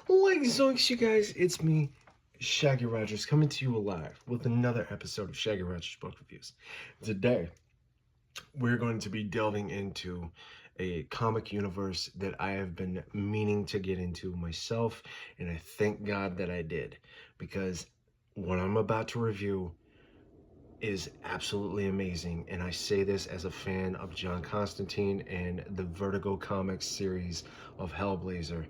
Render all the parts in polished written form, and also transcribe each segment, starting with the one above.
Ladies and gentlemen, you guys, it's me, Shaggy Rogers, coming to you live with another episode of Shaggy Rogers Book Reviews. Today, we're going to be delving into a comic universe that I have been meaning to get into myself, and I thank God that I did, because what I'm about to review is absolutely amazing, and I say this as a fan of John Constantine and the Vertigo Comics series of Hellblazer.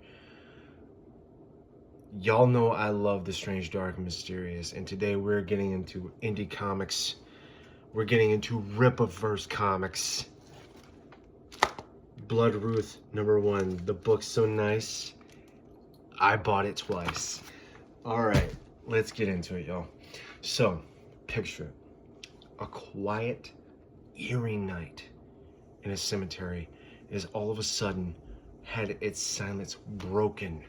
Y'all know I love the strange, dark, and mysterious, and today we're getting into indie comics. We're getting into Rippaverse comics. Bloodruth #1. The book's so nice, I bought it twice. Alright, let's get into it, y'all. So, picture it. A quiet, eerie night in a cemetery is all of a sudden had its silence broken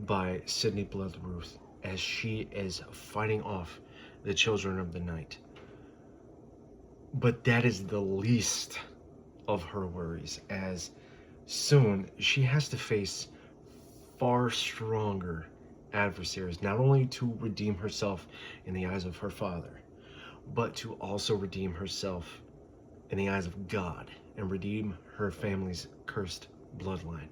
by Sydnee Bloodruth as she is fighting off the children of the night. But that is the least of her worries, as soon she has to face far stronger adversaries, not only to redeem herself in the eyes of her father, but to also redeem herself in the eyes of God and redeem her family's cursed bloodline.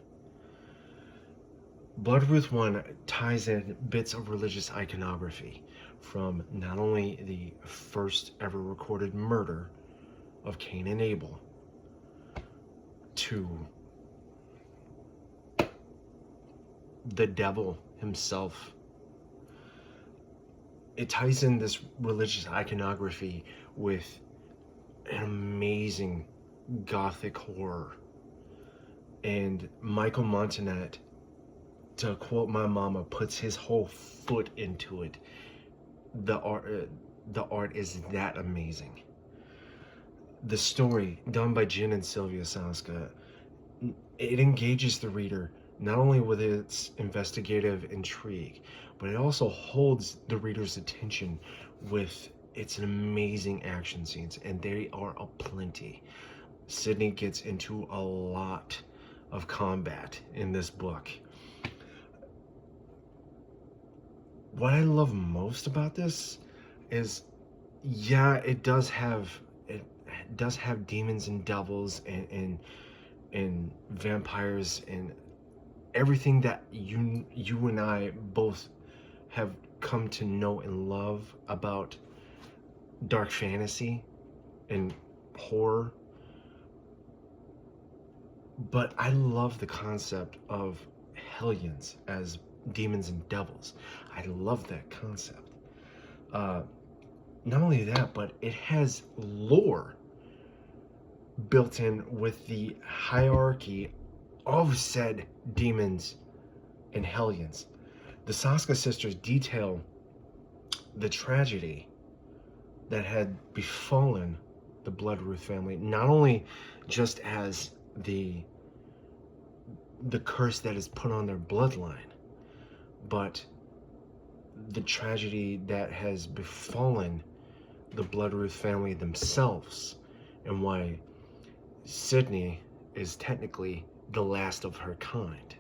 Bloodruth 1 ties in bits of religious iconography from not only the first ever recorded murder of Cain and Abel to the devil himself. It ties in this religious iconography with an amazing gothic horror. And Michael Montanet, to quote my mama, puts his whole foot into it. The art is that amazing. The story, done by Jen and Sylvia Soska, it engages the reader not only with its investigative intrigue, but it also holds the reader's attention with its amazing action scenes, and they are aplenty. Sydnee gets into a lot of combat in this book. What I love most about this is, yeah, it does have demons and devils and vampires and everything that you and I both have come to know and love about dark fantasy and horror. But I love the concept of hellions as demons and devils. I love that concept. Not only that, but it has lore built in with the hierarchy of said demons and hellions. The Soska sisters detail the tragedy that had befallen the Bloodruth family, not only just as the curse that is put on their bloodline, but the tragedy that has befallen the Bloodruth family themselves, and why Sydnee is technically the last of her kind.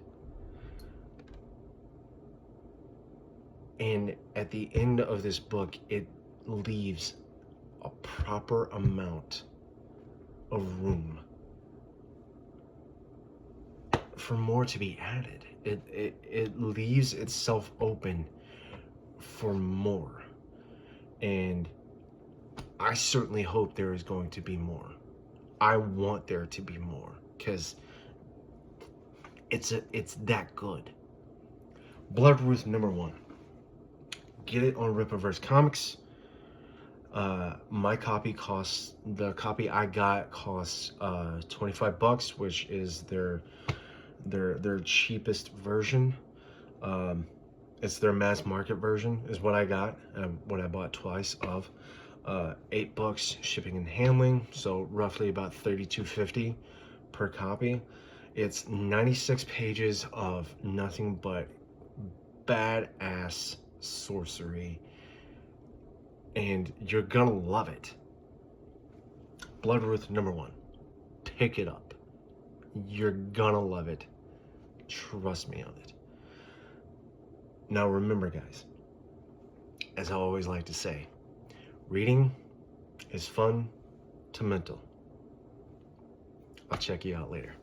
And at the end of this book, it leaves a proper amount of room for more to be added. It leaves itself open for more, and I certainly hope there is going to be more. I want there to be more, because it's that good. Bloodruth #1. Get it on Rippaverse Comics. My copy costs, the copy I got costs $25, which is their cheapest version. It's their mass market version is what I got, what I bought twice of. $8 shipping and handling, so roughly about $32.50 per copy. It's 96 pages of nothing but badass sorcery, and you're gonna love it. Bloodruth #1. Pick it up. You're gonna love it. Trust me on it. Now remember, guys, as I always like to say, reading is fun to mental. I'll check you out later.